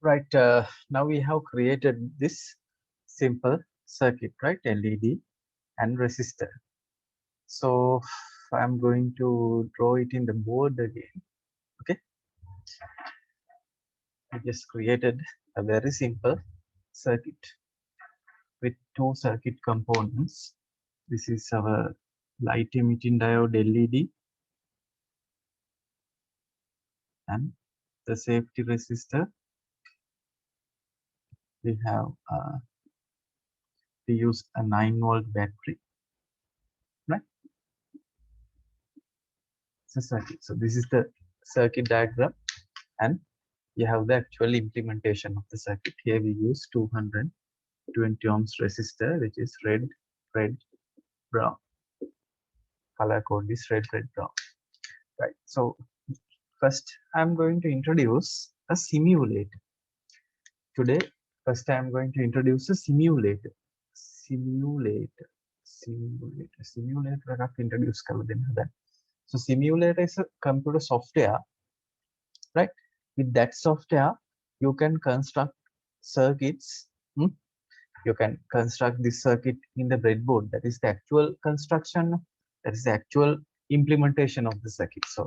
Right, now we have created this simple circuit, right? LED and resistor. So I'm going to draw it in the board again. Okay, I just created a very simple circuit with two circuit components. This is our light emitting diode LED and the safety resistor. We have we use a 9-volt battery, right? So circuit. So this is the circuit diagram, and you have the actual implementation of the circuit. Here we use 220 ohms resistor, which is red, brown. Color code is red, brown. Right. So first I'm going to introduce a simulator. Today, first I'm going to introduce a simulator. Simulator එකක් introduce කරලා දෙන්න හදන්නේ. So simulator is a computer software, right? With that software, you can construct circuits. You can construct this circuit in the breadboard. That is the actual construction. That is the actual implementation of the circuit. So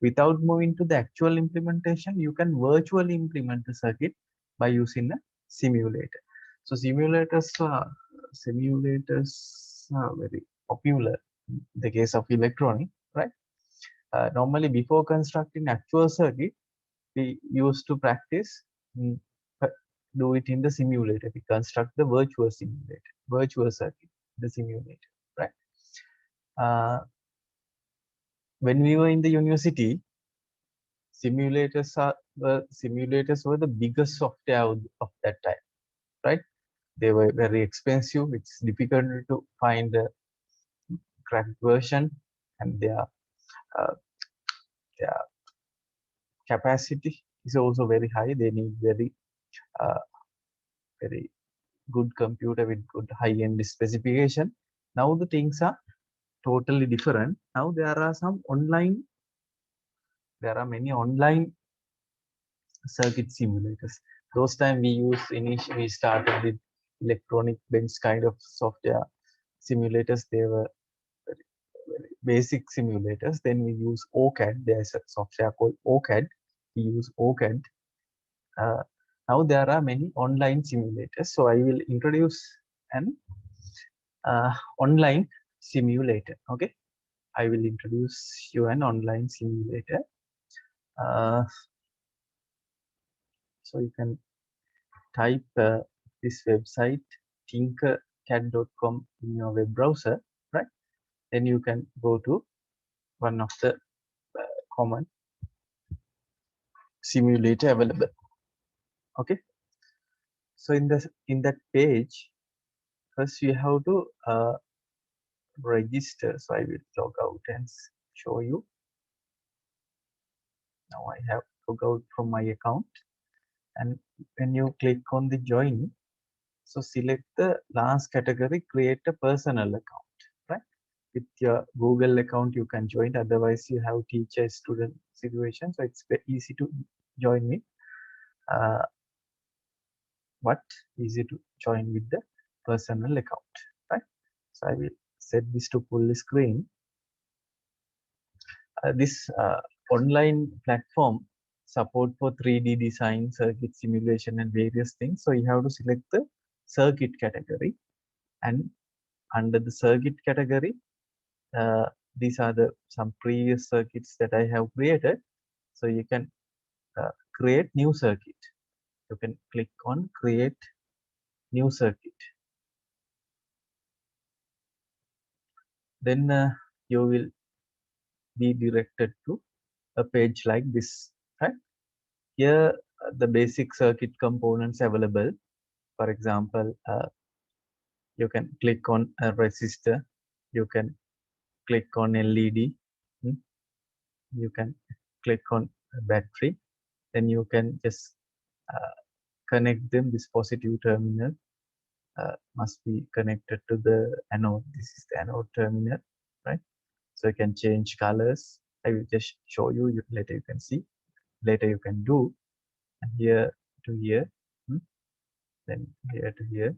without moving to the actual implementation, you can virtually implement the circuit by using a simulator. So simulators are very popular in the case of electronic, right? Normally, before constructing actual circuit, we used to practice, do it in the simulator. We construct the virtual simulator, virtual circuit, the simulator, right? When we were in the university, simulators were the biggest software of that time, right? They were very expensive. It's difficult to find a cracked version, and their capacity is also very high. They need uh, very good computer with good high-end specification. Now the things are totally different. Now there are many online circuit simulators. Those time we started with electronic bench kind of software simulators. They were very basic simulators. Then we use OCAD. There's a software called OCAD. We use OCAD. Now there are many online simulators. So I will introduce an online simulator. Okay, I will introduce you an online simulator. So you can type this website tinkercad.com in your web browser, right? Then you can go to one of the common simulator available. Okay, so in that page, first you have to register. So I will log out and show you. Now I have log out from my account, and when you click on the join, so select the last category, create a personal account, right? With your Google account you can join, otherwise you have teacher student situation, so it's very easy to join me, but easy to join with the personal account, right? So I will set this to full screen. This online platform support for 3D design, circuit simulation, and various things. So you have to select the circuit category, and under the circuit category, these are some previous circuits that I have created. So you can create new circuit. You can click on create new circuit. Then you will be directed to a page like this, right? Here the basic circuit components available. For example, you can click on a resistor, you can click on LED, you can click on a battery, then you can just connect them. This positive terminal must be connected to the anode. This is the anode terminal, right? So you can change colors. I will just show you, later you can see, later you can do. And here to here, then here to here.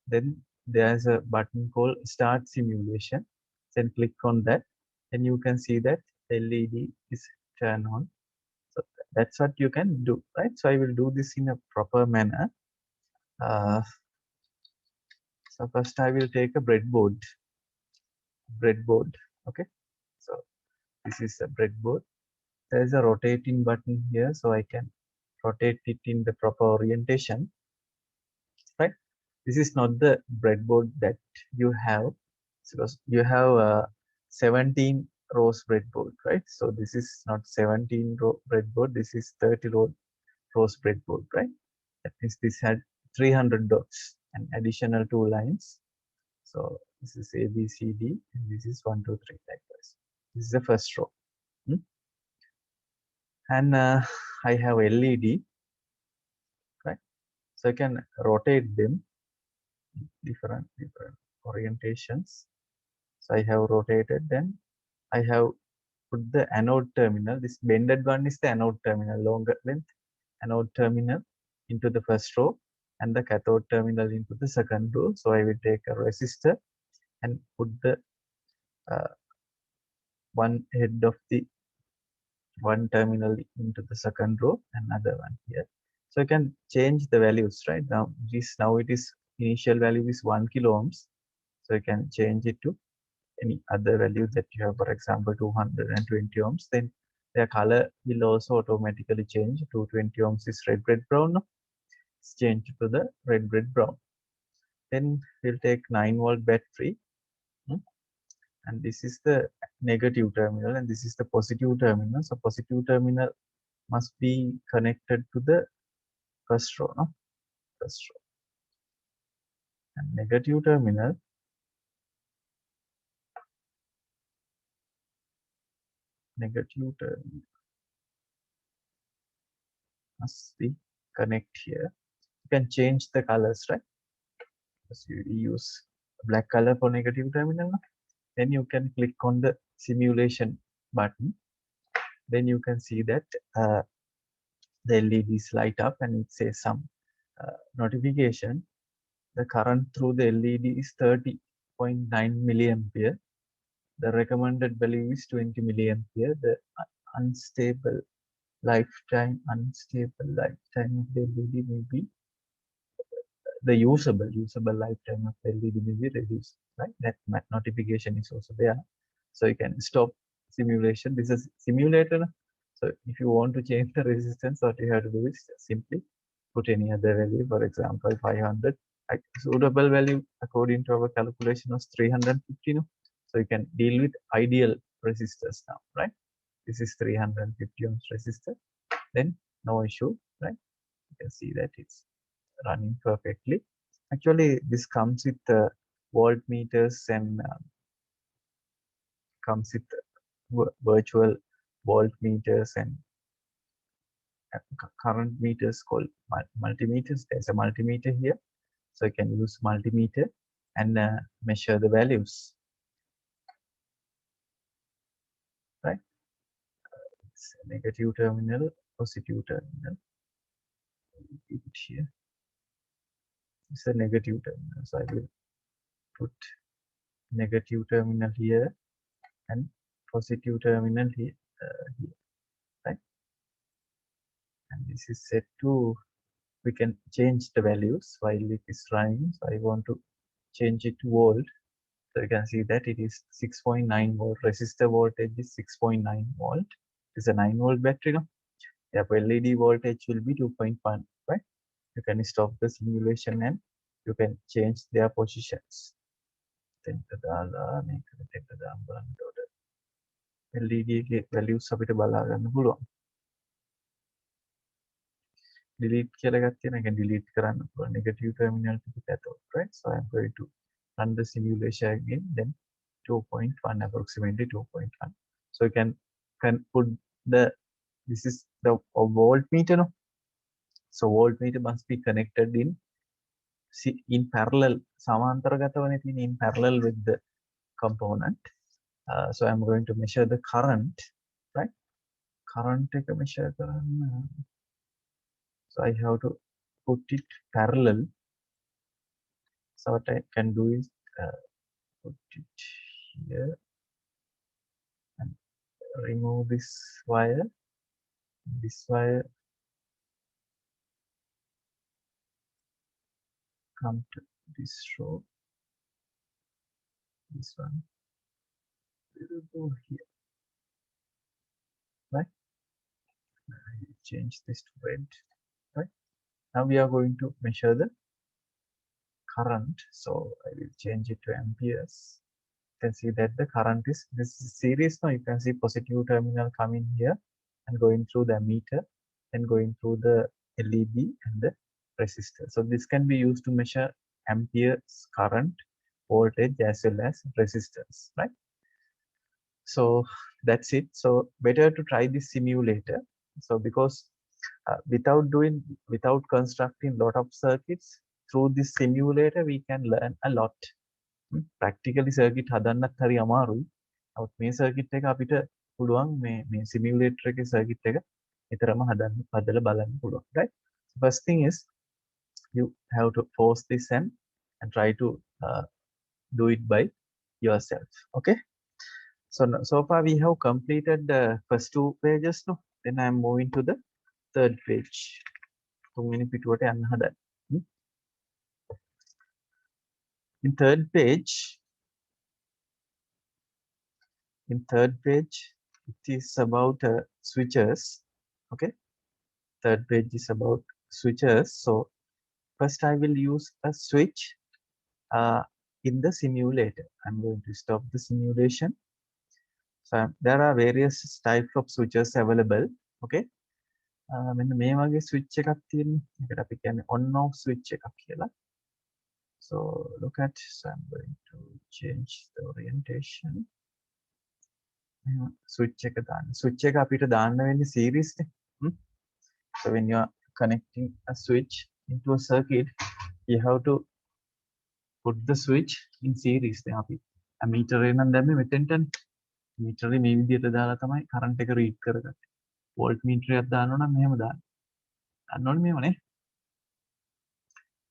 Then there's a button called Start Simulation. Then click on that, and you can see that LED is turned on. So that's what you can do, right? So I will do this in a proper manner. So first I will take a breadboard. Okay. So this is a breadboard. There is a rotating button here, so I can rotate it in the proper orientation, right? This is not the breadboard that you have, because you have 17 rows breadboard, right? So this is not 17 row breadboard, this is 30 rows breadboard, right? That means this had 300 dots and additional 2 lines. So this is A, B, C, D, and this is 1, 2, 3 like this. This is the first row. And I have LED, right? So I can rotate them different orientations. So I have rotated, then I have put the anode terminal. This bended one is the anode terminal, longer length anode terminal into the first row, and the cathode terminal into the second row. So I will take a resistor and put the one head of the one terminal into the second row, another one here. So I can change the values, right? Now it is initial value is 1 kilo ohms. So I can change it to any other value that you have, for example 220 ohms. Then their color will also automatically change. 220 ohms is red brown. It's changed to the red brown. Then we'll take 9-volt battery, and this is the negative terminal, and this is the positive terminal. So positive terminal must be connected to the first row, first row, and negative terminal must be connect here. You can change the colors, right? So you use black color for negative terminal. Then you can click on the simulation button. Then you can see that the LEDs light up and it says some notification. The current through the LED is 30.9 milliampere. The recommended value is 20 milliampere. The unstable lifetime of the LED may be, the usable lifetime of the LED may be reduced, right? That notification is also there. So you can stop simulation. This is simulator. So if you want to change the resistance, what you have to do is simply put any other value, for example 500. Suitable value according to our calculation was 350. So you can deal with ideal resistors now, right? This is 350 ohms resistor. Then no issue, right? You can see that it's running perfectly. Actually, this comes with voltmeters and comes with virtual voltmeters and current meters called multimeters. There's a multimeter here, so you can use multimeter and measure the values, right? It's a negative terminal, positive terminal. Keep it here. It's a negative terminal, so I will put negative terminal here and positive terminal here, right? And this is set to, we can change the values while it is running. So I want to change it to volt. So you can see that it is 6.9 volt. Resistor voltage is 6.9 volt. It's a 9-volt battery. Therefore, LED voltage will be 2.1, right? You can stop the simulation and you can change their positions. LED values අපිට බලා ගන්න පුළුවන්. delete කියලා එකක් තියෙනවා. ඒක delete කරන්න පුළුවන්. Negative terminal to the cathode, right? So I'm going to run the simulation again. Then 2.1, approximately 2.1. So you can put the, this is the voltmeter. No? So voltmeter must be connected in parallel. සමාන්තරගතවනේ තියෙන in parallel with the component. So I'm going to measure the current, right? Current එක measure කරන්න. So I have to put it parallel. So what I can do is put it here and remove this wire. This wire come to this row. This one will go here, right? I change this to red, right? Now we are going to measure the current. So I will change it to amperes. You can see that the current is, this is series now. You can see positive terminal coming here and going through the ammeter and going through the LED and the resistor. So this can be used to measure amperes current, voltage as well as resistance, right? So that's it. So better to try this simulator. So because without constructing lot of circuits, through this simulator we can learn a lot. Practically circuit හදන්නත් හරි අමාරුයි. නමුත් මේ circuit එක අපිට පුළුවන් මේ simulator එකේ circuit එක නිතරම හදලා බලන්න පුළුවන්, right? First thing is you have to pause this and try to do it by yourself. Okay, so far we have completed the first two pages now. Then I am moving to the third page. තුන්වෙනි පිටුවට යන්න හදන්නේ. In third page, it is about switches. Okay, third page is about switches. So first I will use a switch in the simulator. I'm going to stop the simulation. So there are various types of switches available. Okay, මෙන්න මේ වගේ switch එකක් තියෙනවා. ඒකට අපි කියන්නේ on off switch එකක් කියලා. So look at, so I'm going to change the orientation. Switch එක දාන්න. Switch එක අපිට දාන්න වෙන්නේ series නේ. So when you are connecting a switch into a circuit, you have to put the switch in series. දැන් අපි ammeter එක නම් දැම්මේ මෙතෙන්ට meter එක මේ විදිහට දාලා තමයි current එක read කරගන්නේ. Voltmeter එකක් දානවා නම් මෙහෙම දාන්න. ගන්න ඕනේ මෙහෙම නේ.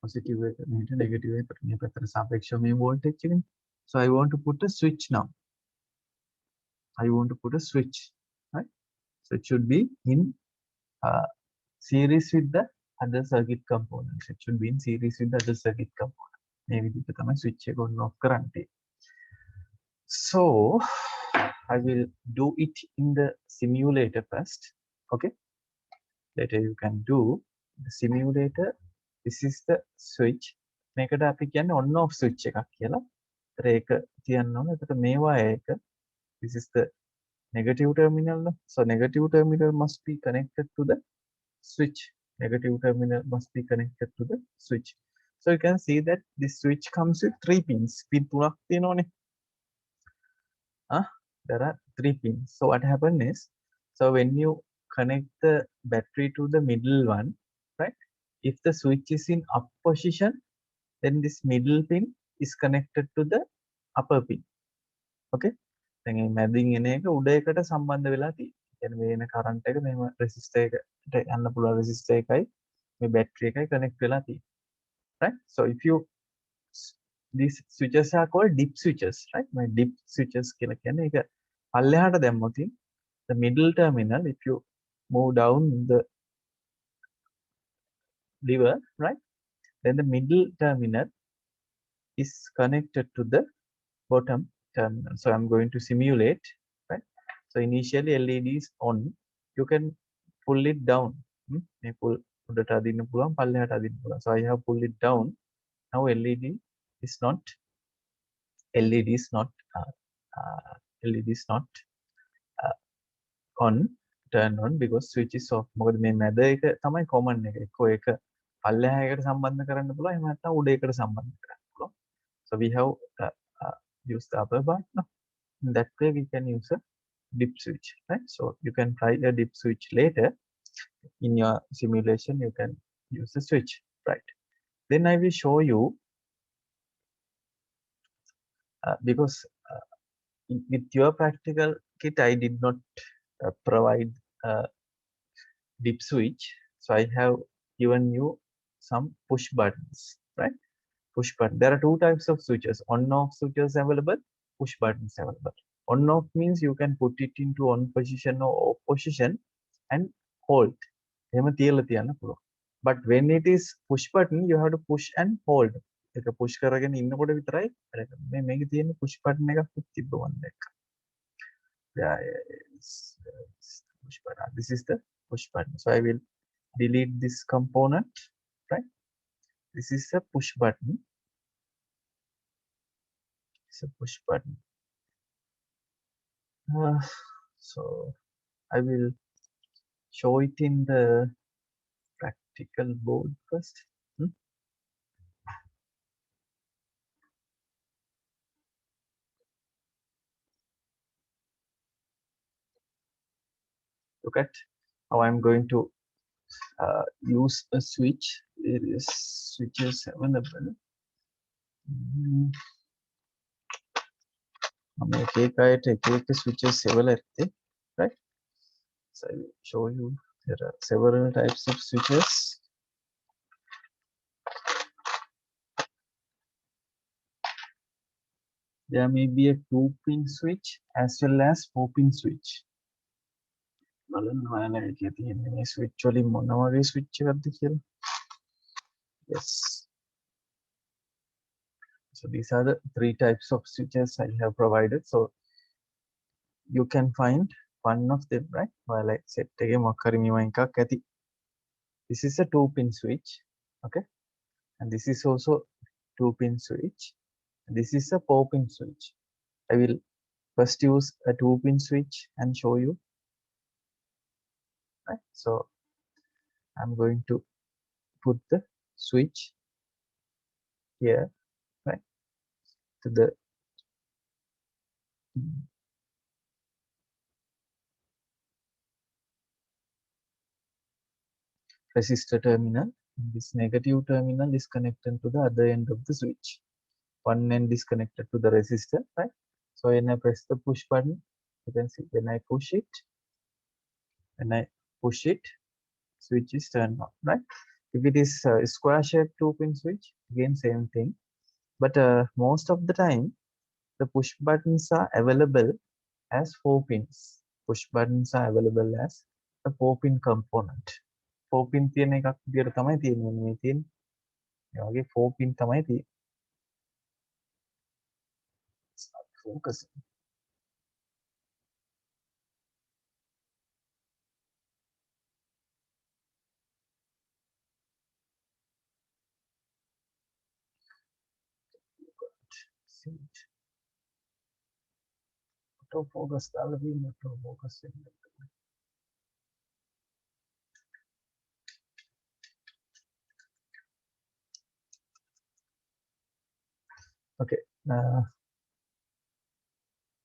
Positive එක මෙහෙට, negative එක මේ පැත්තට සාපේක්ෂව මේ voltage එකනේ. So I want to put a switch now. I want to put a switch, right? So it should be in series with the other circuit components. It should be in series with the other circuit component. මේ විදිහට තමයි switch එක on off කරන්නේ. So I will do it in the simulator first. Okay, later you can do the simulator. This is the switch. මේකට අපි කියන්නේ on off switch එකක් කියලා. ඒතර ඒක තියන්න ඕනේ. එතකොට මේවා එක, this is the negative terminal. So negative terminal must be connected to the switch. Negative terminal must be connected to the switch. So you can see that this switch comes with 3 pins. Pin 3ක් තියෙනෝනේ. There are 3 pins. So what happens is, so when you connect the battery to the middle one, right? If the switch is in up position, then this middle pin is connected to the upper pin. Okay? දැන් මේ මැදින් එන එක උඩ එකට සම්බන්ධ වෙලා තියෙනවා. කියන්නේ මේ එන current එක මෙහෙම resistor එකට යන්න පුළුවන් resistor එකයි මේ battery එකයි connect වෙලා තියෙනවා. Right? So if you, these switches are called dip switches, right? My dip switches කියලා කියන්නේ ඒක පල්ලෙහාට දැම්මොත් the middle terminal, if you move down the lever, right, then the middle terminal is connected to the bottom terminal. So I'm going to simulate, right? So initially LED is on. You can pull it down. Pull උඩට අදින්න පුළුවන්, පල්ලෙහාට අදින්න පුළුවන්. So I have pulled it down. Now LED is not on, turn on, because switch is off. මොකද මේ මැද එක තමයි common එක. එක්ක ඒක පල්ලෙහා එකට සම්බන්ධ කරන්න පුළුවන්, එහෙම නැත්නම් උඩ එකට සම්බන්ධ කරන්න පුළුවන්. So we have used the upper part. No? In that way we can use a dip switch, right? So you can try a dip switch later. In your simulation you can use the switch, right? Then I will show you, because with your practical kit I did not provide a dip switch. So I have given you some push buttons, right? Push button. There are two types of switches. On-off switches available, push buttons available. On-off means you can put it into on position or off position and hold. එහෙම තියලා තියන්න පුළුවන්. But when it is push button, you have to push and hold. ඒක push කරගෙන ඉන්නකොට විතරයි වැඩ කරන්නේ. මේකේ තියෙන push button එකක් තිබ්බ one එක. Yeah, yes, push button. This is the push button. So I will delete this component, right? This is a push button. It's a push button. So I will show it in the practical board first. Look at how I'm going to use a switch. There is switches available. Switches right? So I will show you there are several types of switches. There may be a 2-pin switch as well as 4-pin switch. Switch switch yes. So these are the 3 types of switches I have provided. So you can find one of them, right? While I set again, this is a 2-pin switch, okay, and this is also 2-pin switch. This is a 4-pin switch. I will first use a 2-pin switch and show you, right? So I'm going to put the switch here, right, to the resistor terminal. This negative terminal is connected to the other end of the switch. One end is connected to the resistor, right? So when I press the push button, you can see when I push it, switch is turned on, right? If it is a square shaped 2-pin switch, again same thing. But most of the time, the push buttons are available as 4 pins. Push buttons are available as a 4-pin component. 4-pin තියෙන එකක් විදියට තමයි තියෙන්නේ මේ තියෙන්නේ. ඒ වගේ 4-pin තමයි තියෙන්නේ. Start focusing. Auto focus auto focus. Okay.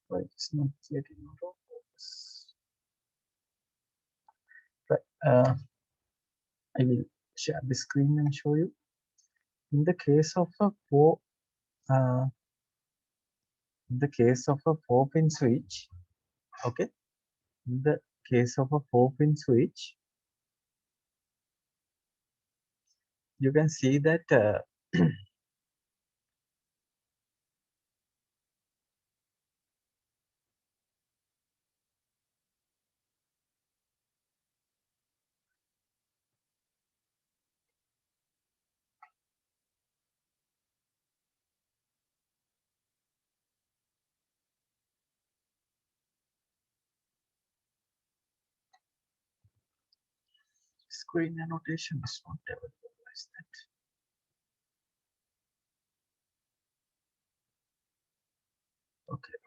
Why it's not yet in auto focus? Right. I will share the screen and show you. In the case of a 4-pin switch, okay. In the case of a 4-pin switch, you can see that screen annotation is not available as that. Okay.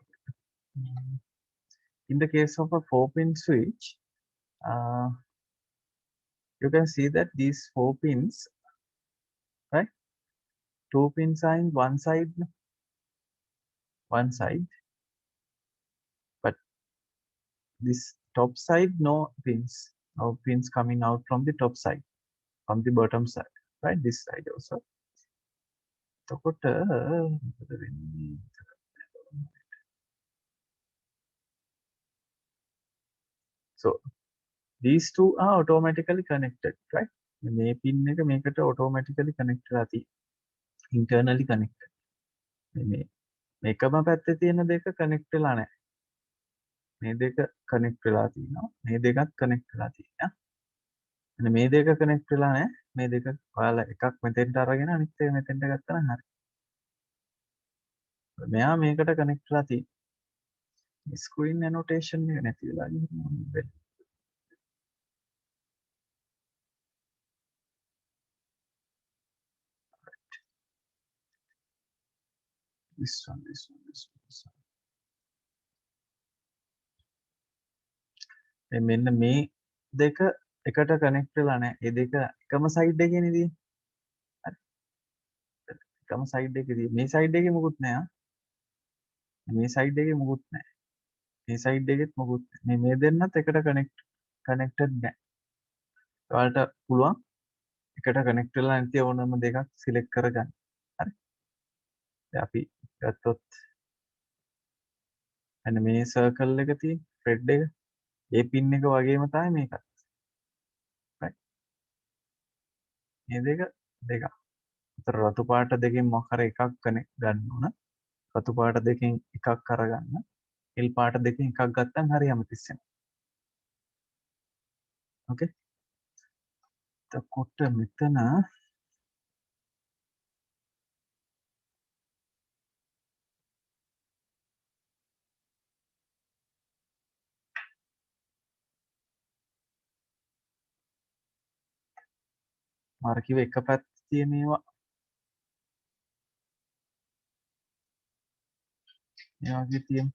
In the case of a 4-pin switch, you can see that these 4 pins, right? 2 pins are in one side, but this top side, no pins coming out from the top side, from the bottom side, right? This side also. So these two are automatically connected, right? මේ pin එක මේකට automatically connect වෙලා තියෙන්නේ internally connected මේ මේකම පැත්තේ තියෙන දෙක connect වෙලා නැහැ මේ දෙක connect වෙලා තියෙනවා මේ දෙකත් connect වෙලා තියෙනවා එන්න මේ දෙක connect වෙලා නැහැ මේ දෙක ඔයාලා එකක් මෙතෙන්ට අරගෙන අනිත් එක මෙතෙන්ට ගත්තා නම් හරි මෙයා මේකට connect වෙලා තියෙන්නේ screen annotation එක නැති වෙලා ගිහින් this one මෙන්න මේ දෙක එකට කනෙක්ට් වෙලා නැහැ. ඒ දෙක එකම සයිඩ් එකේ නේ තියෙන්නේ. හරි. එකම සයිඩ් එකේ තියෙන්නේ. මේ සයිඩ් එකේ මොකුත් නැහැ. මේ සයිඩ් එකේ මොකුත් නැහැ. මේ සයිඩ් එකෙත් මොකුත් නැහැ. මේ දෙන්නත් එකට කනෙක්ටඩ් නැහැ. ඔයාලට පුළුවන් එකට කනෙක්ට් වෙලා නැති ඕනම දෙකක් සිලෙක්ට් කරගන්න. හරි. දැන් අපි ගත්තොත් අන්න මේ සර්කල් එක තියෙන red එක ඒ පින් එක වගේම තමයි මේකත්. right. මේ දෙක අතර රතු පාට දෙකෙන් මොකක් හරි එකක් කනෙක්ට් ගන්න ඕන. රතු පාට දෙකෙන් එකක් අරගන්න. එල් පාට දෙකෙන් එකක් ගත්තම හරි හැමතිස්සෙම. ඕකේ. එතකොට මෙතන මාර කිව්ව එක පැත්තේ තියෙන ඒවා මේ වගේ තියෙන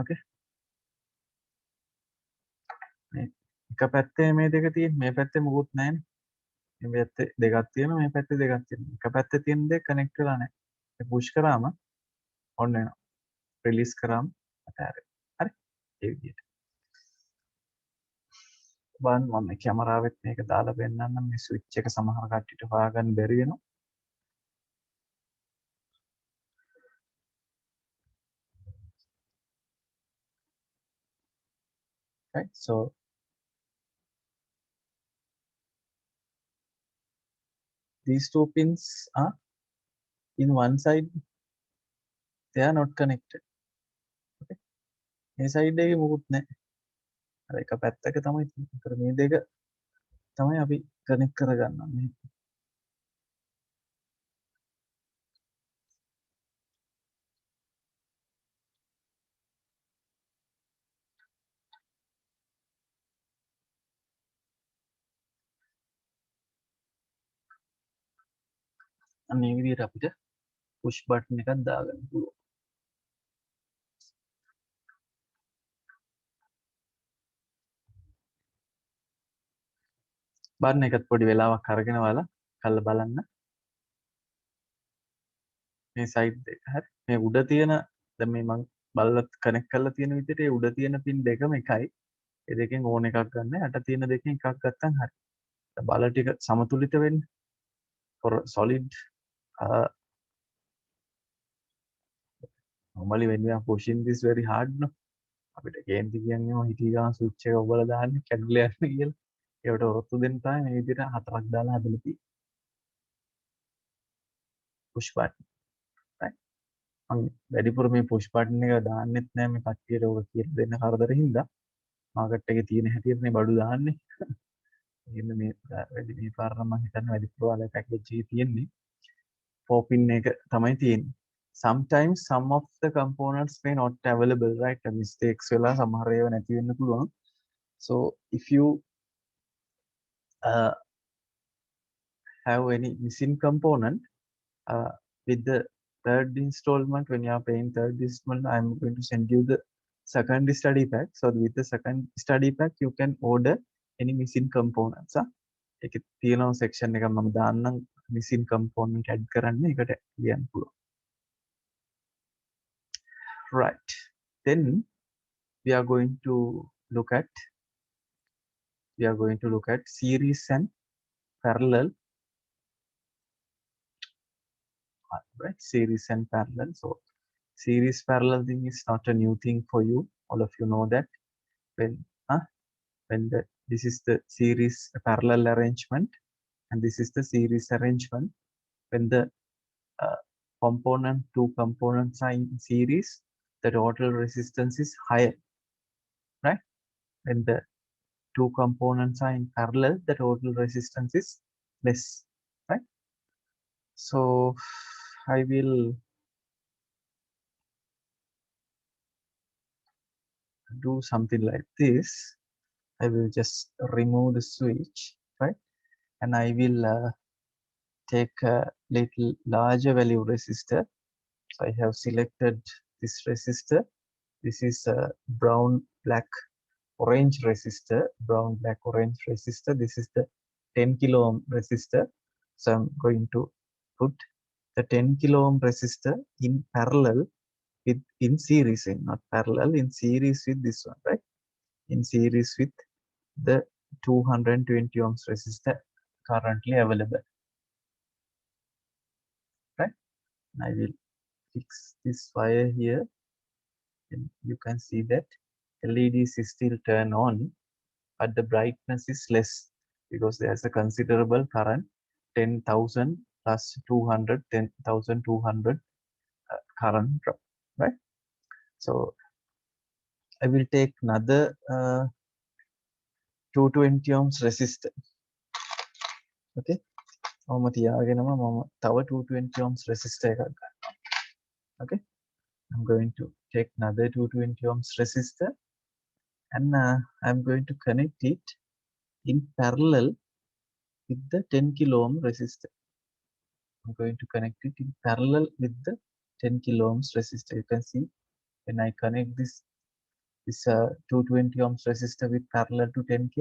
ඕකේ. මේ එක පැත්තේ මේ දෙක තියෙන මේ පැත්තේ මොකුත් නැහැ නේ. මේ පැත්තේ දෙකක් තියෙනවා මේ පැත්තේ දෙකක් තියෙනවා. එක පැත්තේ තියෙන දෙක කනෙක්ට් වෙලා නැහැ. ඒ පුෂ් කරාම ඔන්න වෙනවා. රිලීස් කරාම අතහැරෙනවා. හරි. ඒ විදිහට. බලන්න මම මේ කැමරාවෙත් මේක දාලා පෙන්නන්නම් මේ ස්විච් එක සමහර කට්ටියට හොයාගන්න බැරි වෙනවා. right. So these two pins are in one side they are not connected. okay. මේ සයිඩ් එකේ මොකුත් නැහැ. අර එක පැත්තක තමයි තියෙන්නේ. ඒතර මේ දෙක තමයි අපි කනෙක්ට් කරගන්න ඕනේ. අන්න මේ විදිහට අපිට පුෂ් බටන් එකක් දාගන්න පුළුවන්. බලන්න එකත් පොඩි වෙලාවක් අරගෙන කල්ලා බලන්න. මේ සයිඩ් එක හරි. මේ උඩ තියෙන දැන් මේ මම බලලා කනෙක්ට් කරලා තියෙන විදිහට ඒ උඩ තියෙන පින් දෙකම එකයි. ඒ දෙකෙන් ඕන එකක් ගන්න. යට තියෙන දෙකෙන් එකක් ගත්තම හරි. බල ටික සමතුලිත වෙන්න. for solid normally when we are pushing this very hard no අපිට කේන්ති කියන්නේ හිටී ගාන ස්විච් එක ඔබලා දාන්නේ කැඩිලා යන්න කියලා. ඒකට ඔරොත්තු දෙන්න තමයි මේ විදිහට හතරක් දාලා හදලා තියෙන්නේ. push button. right. මම වැඩිපුර මේ push button එක දාන්නෙත් නෑ මේ කට්ටියට ඔක කියලා දෙන්න කරදරින් හින්දා. මාකට් එකේ තියෙන හැටියටනේ බඩු දාන්නේ. එහෙනම් මේ වැඩි මේ පාර නම් මම හිතන්නේ වැඩිපුර වල පැකේජ් එකේ තියෙන්නේ 4 pin එක තමයි තියෙන්නේ. Sometimes some of the components may not available, right? Mistakes වෙලා සමහර ඒවා නැති වෙන්න පුළුවන්. So if you have any missing component with the third installment, when you are paying third installment, I'm going to send you the second study pack. So with the second study pack, you can order any missing components. ඒක තියෙනවා section එකක් මම දාන්නම් missing component add කරන්න ඒකට ලියන්න පුළුවන්. Right. Then we are going to look at series and parallel right? Series and parallel. So series parallel thing is not a new thing for you. All of you know that when this is the series parallel arrangement and this is the series arrangement. When the two components are in series, the total resistance is higher, right? When the two components are in parallel, the total resistance is less, right? So I will do something like this. I will just remove the switch, right? And I will take a little larger value resistor. So I have selected this resistor. This is a brown, black, orange resistor, brown, black, orange resistor. This is the 10 kilo ohm resistor. So I'm going to put the 10 kilo ohm resistor in parallel with, in series, not parallel, in series with this one, right? In series with the 220 ohms resistor currently available, right? And I will fix this wire here, and you can see that LEDs is still turn on, but the brightness is less because there's a considerable current, 10,000 plus 200, 10,200 current drop, right? So I will take another 220 ohms resistor. Okay, මම තියාගෙනම මම තව 220 ohms resistor එකක් ගන්නවා. Okay, I'm going to take another 220 ohms resistor and I'm going to connect it in parallel with the 10 kilo ohm resistor. I'm going to connect it in parallel with the 10 kilo ohms resistor. You can see when I connect this 220 ohms resistor with parallel to 10k,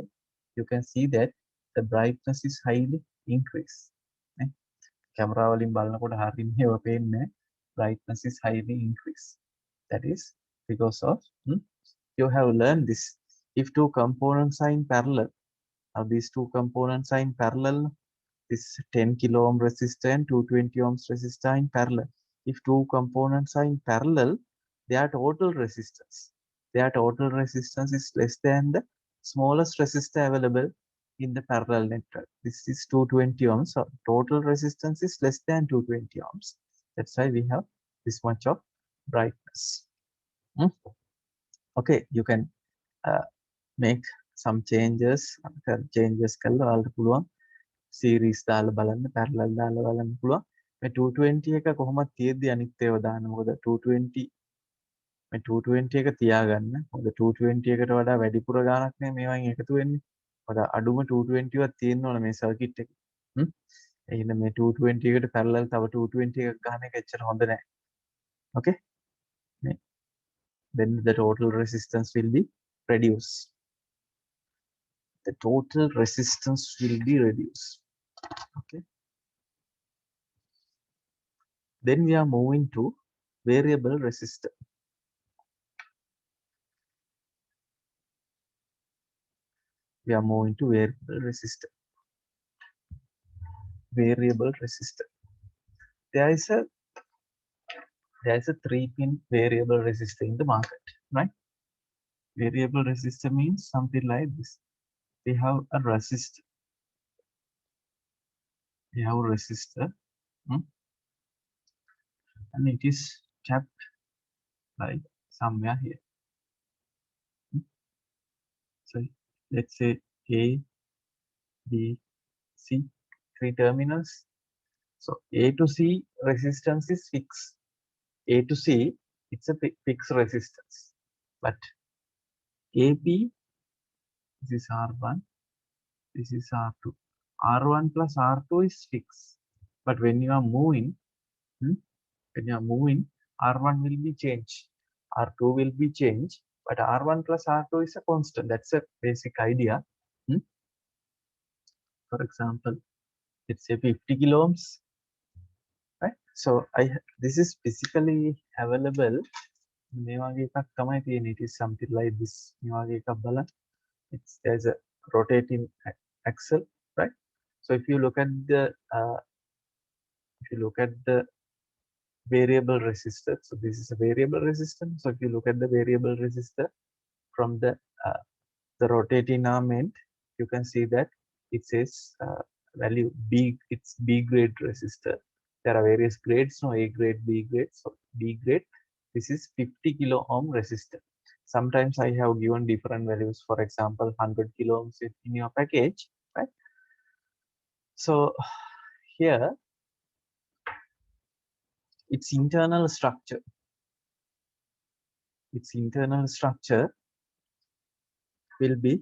you can see that the brightness is highly increased. Camera වලින් බලනකොට හරියම ඒව පේන්නේ brightness is highly increased. That is because of you have learned this. If two components are in parallel, now these two components are in parallel, this 10 kilo ohm resistor and 220 ohms resistor are in parallel. If two components are in parallel, their total resistance is less than the smallest resistor available in the parallel network. This is 220 ohms, so total resistance is less than 220 ohms. That's why we have this much of brightness. Okay, you can make some changes කළා ඔයාලට පුළුවන් series දාලා බලන්න, parallel දාලා බලන්න පුළුවන්. මේ 220 එක කොහොමද තියෙද්දි අනිත් ඒවා දාන්න. මොකද 220 මේ 220 එක තියාගන්න. මොකද 220 එකට වඩා වැඩිපුර ගාණක් නේ මේවායින් එකතු වෙන්නේ. මොකද අඩුම 220 වත් තියෙන්න ඕන මේ සර්කිට් එකේ. එහෙනම් මේ 220 එකට parallel තව 220 එකක් ගන්න එක එච්චර හොඳ නැහැ. Okay? Then the total resistance will be reduced. The total resistance will be reduced. Okay. Then we are moving to variable resistor. We are moving to variable resistor. Variable resistor. There is a 3-pin variable resistor in the market, right? Variable resistor means something like this. We have a resistor. We have a resistor, and it is kept like somewhere here. So let's say A, B, C, 3 terminals. So A to C resistance is fixed. A to C, it's a fixed resistance. But AB, this is R1, this is R2. R1 plus R2 is fixed. But when you are moving, R1 will be changed, R2 will be changed, but R1 plus R2 is a constant. That's a basic idea. For example, let's say 50 kilo ohms, right? So this is physically available. මේ වගේ එකක් තමයි තියෙන්නේ. It is something like this. මේ වගේ එකක් බලන්න. There's a rotating axle, right? So if you look at the variable resistor. So this is a variable resistance. So if you look at the variable resistor from the rotating arm end, you can see that it says value B. It's B grade resistor. There are various grades, no, A grade, B grade. So B grade, this is 50 kilo ohm resistor. Sometimes I have given different values. For example, 100 kilo ohms in your package, right? So here, its internal structure will be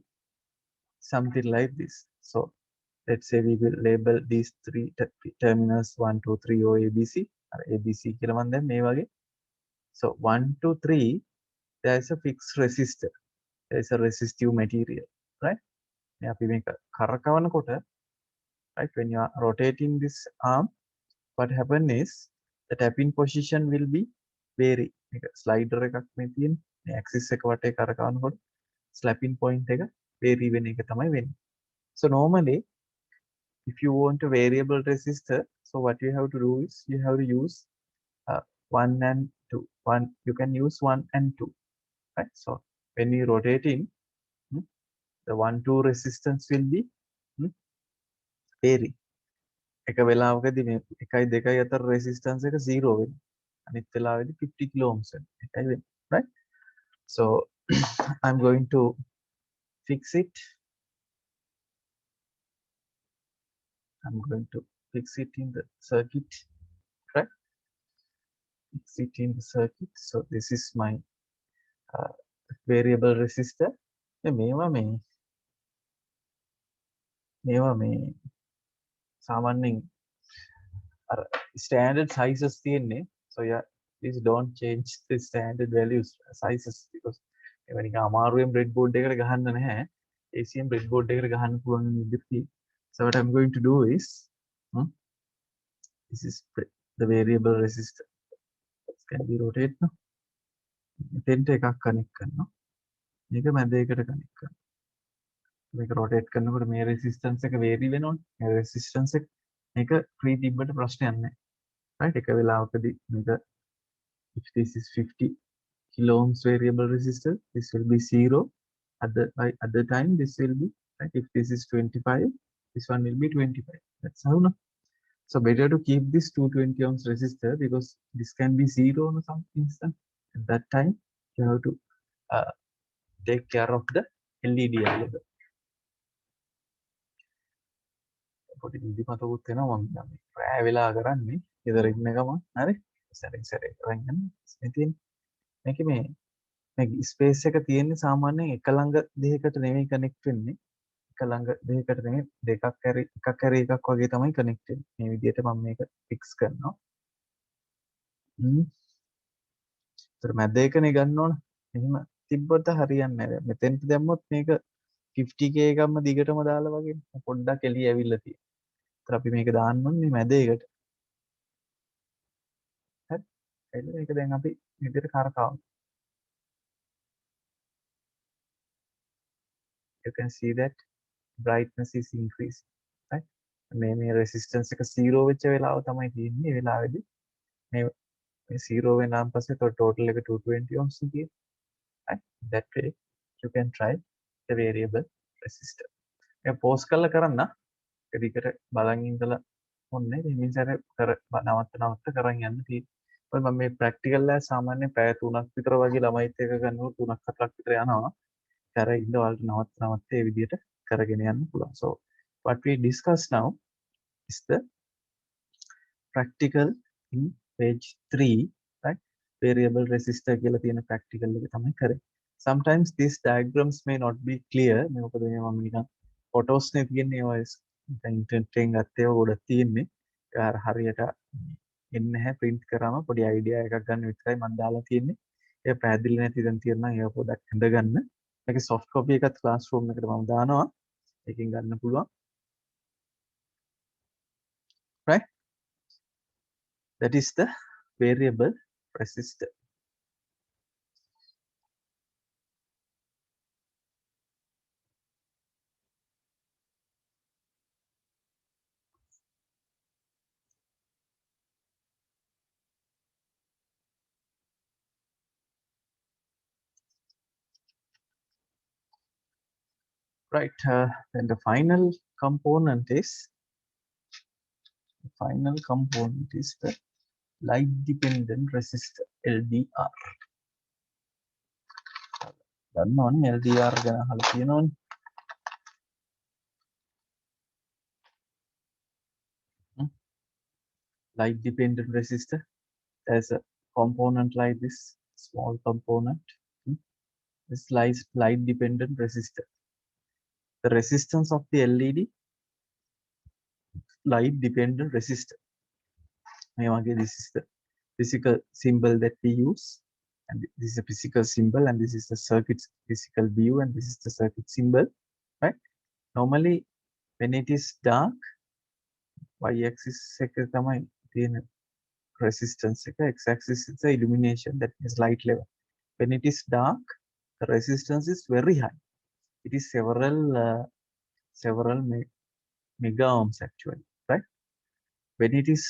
something like this. So let's say we will label these three terminals 1, 2, 3 or ABC. Or ABC කියලා මම දැන් මේ වගේ. So 1, 2, 3, there is a fixed resistor. There is a resistive material, right? මේ අපි මේක කරකවනකොට, right, when you are rotating this arm, what happen is the tapping position will be vary. මේක slider එකක් මේ තියෙන. මේ axis එක වටේ කරකවනකොට slapping point එක vary වෙන එක තමයි වෙන්නේ. So normally if you want a variable resistor, so what you have to do is you have to use 1 and 2. You can use 1 and 2, right? So when you rotating, the 1, 2 resistance will be vary. එක වෙලාවකදී මේ 1 2 අතර resistance එක 0 වෙනවා. අනිත් වෙලාවෙදී 50 kilo ohms එකයි වෙන්නේ, right? So I'm going to fix it. I'm going to fix it in the circuit, right? Fix it in the circuit. So this is my variable resistor. මේවා මේ සාමාන්‍යයෙන් අර standard sizes තියෙන්නේ. So yeah, please don't change the standard values sizes because ඒවා නිකන් අමාරුවෙන් breadboard එකකට ගහන්න නැහැ. ACM breadboard එකකට ගහන්න පුළුවන් විදිහට. So what I'm going to do is this is the variable resistor. It can be rotate no. මෙතෙන්ට එකක් connect කරනවා. මේක මැද එකට connect කරනවා. මේක rotate කරනකොට මේ resistance එක vary වෙනවනේ. මේ resistance එක මේක free තිබ්බට ප්‍රශ්නයක් නැහැ. Right? එක වෙලාවකදී මේක if this is 50 kilo ohms variable resistor, this will be 0. At the time this will be, right? If this is 25, this one will be 25. That's how no. So better to keep this 220 ohms resistor because this can be 0 or something instant. At that time you have to take care of the LED level. පොඩි නිදිමතකුත් වෙනවා මම දැන් රෑ වෙලා කරන්නේ ගෙදර ඉන්න ගමන් හරි සැරේ කරන් යන්න ඉතින් මේකේ මේ ස්පේස් එක තියෙන්නේ සාමාන්‍යයෙන් එක ළඟ දෙකකට නෙමෙයි කනෙක්ට් වෙන්නේ එක ළඟ දෙකකට නෙමෙයි දෙකක් ඇරි එකක් ඇරි එකක් වගේ තමයි කනෙක්ට් වෙන්නේ මේ විදිහට මම මේක ෆික්ස් කරනවා ඒතර මැද එකනේ ගන්න ඕන එහෙම තිබ්බොත් හරියන්නේ නැහැ මෙතෙන්ට දැම්මොත් මේක 50k එකක්ම දිගටම දාලා වගේ පොඩ්ඩක් එළිය ඇවිල්ලා තියෙනවා අපි මේක දාන්න ඕනේ මැද එකට. හරි. ඒක දැන් අපි විදිහට කරකවමු. You can see that brightness is increasing. Right? මේ resistance එක 0 වෙච්ච වෙලාව තමයි තියෙන්නේ. මේ වෙලාවේදී මේ 0 වෙනාන් පස්සේ total එක 220 ohms තියෙන්නේ. Right? That way you can try the variable resistor. ඒක pause කරලා කරන්න. ඒක දිගට බලන් ඉඳලා මොන්නේ මේ මිනිස්සර කර නවත්ත කරන් යන්න තියෙන්නේ. ඔය මම මේ ප්‍රැක්ටිකල් එක සාමාන්‍ය පැය 3ක් විතර වගේ ළමයිත් එක්ක කරනකොට 3ක් 4ක් විතර යනවා. කර ඉඳ වලට නවත්ත ඒ විදිහට කරගෙන යන්න පුළුවන්. So what we discuss now is the practical in page 3, right? Variable resistor කියලා තියෙන practical එක තමයි කරේ. Sometimes these diagrams may not be clear. මේ මොකද මේ මම නිකන් photos නේ තියෙන්නේ ඔය ඉන්ටර්නෙට් එකෙන් ගත්තේ ගොඩක් තියෙන්නේ. ඒක හරියට එන්නේ නැහැ print කරාම පොඩි idea එකක් ගන්න විතරයි මම දාලා තියෙන්නේ. ඒක පැහැදිලි නැති දැන් තියෙනවා ඒක පොඩක් හඳ ගන්න. මේකේ soft copy එකත් classroom එකට මම දානවා. ඒකෙන් ගන්න පුළුවන්. Right? That is the variable resistor. Right. Then the final component is the light dependent resistor LDR. දන්නවනේ LDR ගැන අහලා තියෙනවනේ. Light dependent resistor. There's a component like this, small component. This light dependent resistor. The resistance of the LED light dependent resistor. This is the physical symbol that we use, and this is a physical symbol, and this is the circuit physical view, and this is the circuit symbol, right? Normally, when it is dark, y-axis එක තමයි තියෙන resistance එක, x-axis is the illumination, that is light level. When it is dark, the resistance is very high. It is several mega ohms actually, right? When it is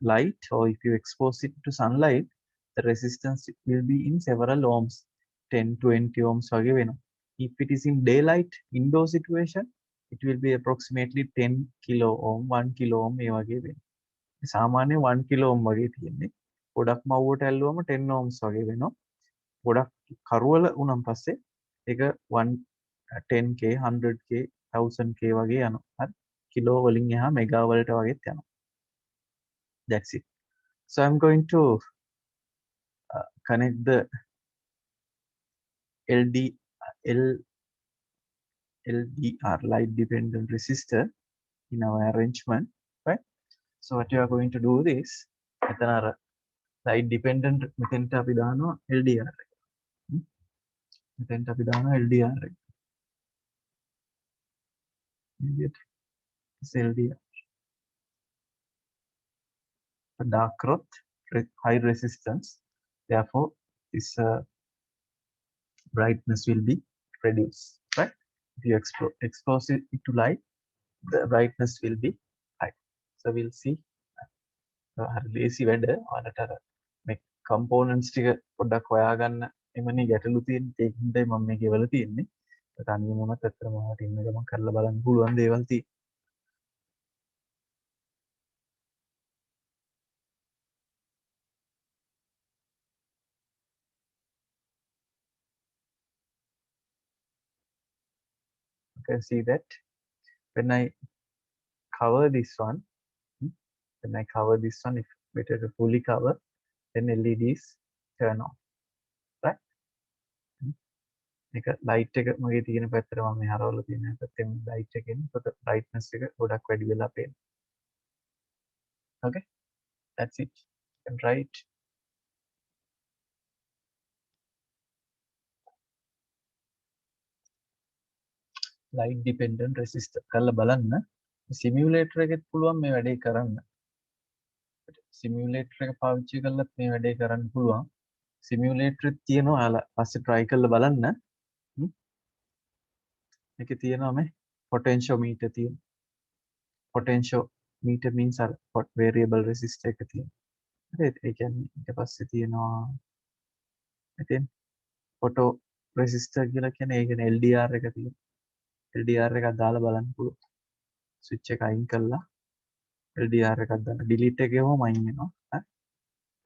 light, or if you expose it to sunlight, the resistance will be in several ohms, 10, 20 ohms වගේ වෙනවා. If it is in daylight, indoor situation, it will be approximately 10 kilo ohm, 1 kilo ohm මේ වගේ වෙනවා. සාමාන්‍ය 1 kilo ohm වගේ තියෙන්නේ. ගොඩක් මව්වට ඇල්ලුවම 10 ohms වගේ වෙනවා. ගොඩක් කරවල උනම් පස්සේ ඒක 10k, 100k, 1000k වගේ යනවා. හරි. කිලෝ වලින් එහා මෙගා වලට වගේත් යනවා. That's it. So I'm going to connect the LDR, light dependent resistor, in our arrangement, right? So what you are going to do is, light dependent මෙතෙන්ට අපි දානවා LDR එක. මෙතෙන්ට අපි දානවා LDR එක. This LDR. The dark growth, high resistance. Therefore, this brightness will be reduced, right? If you expose it to light, the brightness will be high. So we'll see. ලේසි වැඩ ඔයාලට අර මේ components ටික පොඩ්ඩක් හොයාගන්න එමනේ ගැටලු තියෙන ඒක හින්දායි මම මේ ගෙවලා තියෙන්නේ. තනියම වුණත් ඇත්තටම ඔයාලට ඉන්න ගමන් කරලා බලන්න පුළුවන් දේවල් තියෙනවා. You can see that when I cover this one, if better to fully cover, then LEDs turn on, right? එක ලයිට් එක මගේ තියෙන පැත්තට මම මේ හරවලා තියෙන පැත්තෙන් ලයිට් එකෙන් පොත brightness එක ගොඩක් වැඩි වෙලා පේනවා. Okay, that's it. You can try it. Light dependent resistor කරලා බලන්න. simulator එකෙත් පුළුවන් මේ වැඩේ කරන්න. simulator එක පාවිච්චි කරලත් මේ වැඩේ කරන්න පුළුවන්. simulator එක තියෙනවා ඔයාලා පස්සේ try කරලා බලන්න. මේකේ තියෙනවා මේ potentiometer තියෙන. potentiometer means variable resistor එක තියෙනවා. හරි ඒ කියන්නේ ඊට පස්සේ තියෙනවා ඉතින් photo resistor කියලා කියන්නේ ඒ කියන්නේ LDR එක තියෙනවා. LDR එකක් දාලා බලන්න පුළුවන්. switch එක අයින් කරලා LDR එකක් දාන්න. delete එකේ වම අයින් වෙනවා.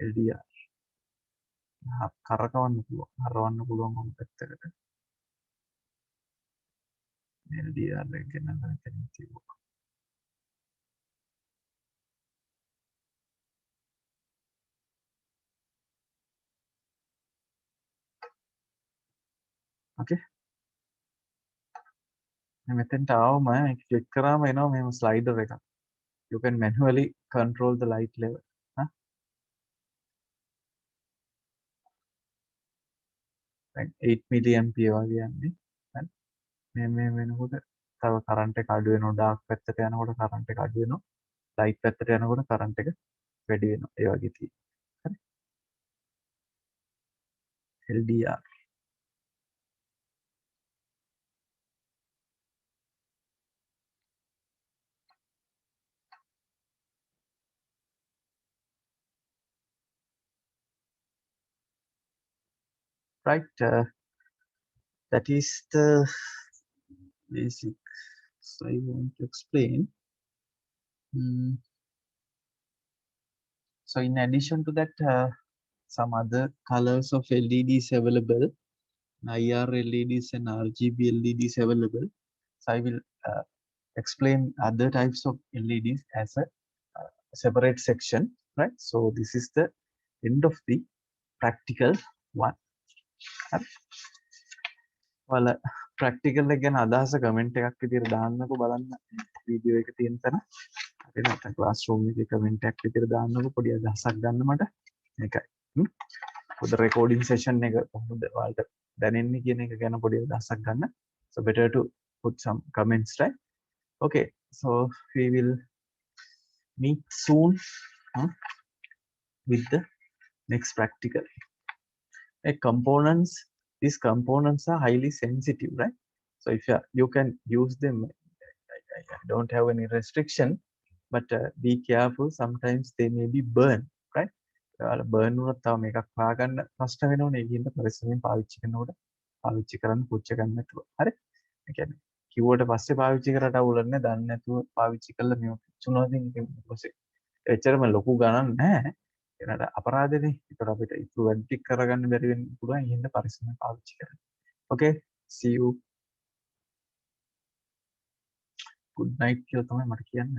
LDR කරකවන්න පුළුවන්. හරවන්න පුළුවන් මොන පැත්තකට. LDR එක ගැන හිතන්න කිව්වා. Okay. මෙතෙන්ට ආවම ඒක ක්ලික් කරාම එනවා මෙහෙම ස්ලයිඩර් එකක්. You can manually control the light level. දැන් 8 milliampere වගේ යන්නේ. හරි. මේ වෙනකොට තව කරන්ට් එක අඩු වෙනවා. ඩාර්ක් පැත්තට යනකොට කරන්ට් එක අඩු වෙනවා. ලයිට් පැත්තට යනකොට කරන්ට් එක වැඩි වෙනවා. ඒ වගේ තියෙනවා. හරි. LDR. Right. That is the basic. So I want to explain. So in addition to that, some other colors of LEDs available, IR LEDs and RGB LEDs available. So I will explain other types of LEDs as a separate section, right? So this is the end of the practical one. Well, practical again අදහස comment එකක් විදිහට දාන්නකෝ බලන්න video එක තියෙන තැන. අපි නැත්නම් classroom එකේ කමෙන්ට් එකක් විදිහට දාන්නකෝ පොඩි අදහසක් ගන්න මට. මේකයි. පොඩි රෙකෝඩින් සෙෂන් එක කොහොමද ඔයාලට දැනෙන්නේ කියන එක ගැන පොඩි අදහසක් ගන්න. So better to put some comments, right? Okay, so we will meet soon with the next practical. These components are highly sensitive, right? So if you can use them, I don't have any restriction, but be careful. Sometimes they may be burned, right? Burn වුණොත් තව මේකක් හොයාගන්න ප්‍රශ්න වෙනවනේ. ඒකින්ද පරිස්සමෙන් පාවිච්චි කරනකොට පාවිච්චි කරන්න පුච්ච ගන්න නැතුව. හරි? ඒ කියන්නේ කිව්වට පස්සේ පාවිච්චි කරලා අවුලන්නේ දන්නේ නැතුව පාවිච්චි කළා මේක පුච්චුණා ඉතින් ඊපස්සේ එච්චරම ලොකු ගණන් නැහැ. ඒකට අපරාධනේ. ඒකට අපිට ඉතුරු වැඩි ටික කරගන්න බැරි වෙන්න පුළුවන්. එහෙනම් පරිස්සමෙන් පාවිච්චි කරන්න. Okay, see you. Good night කියලා තමයි මට කියන්න.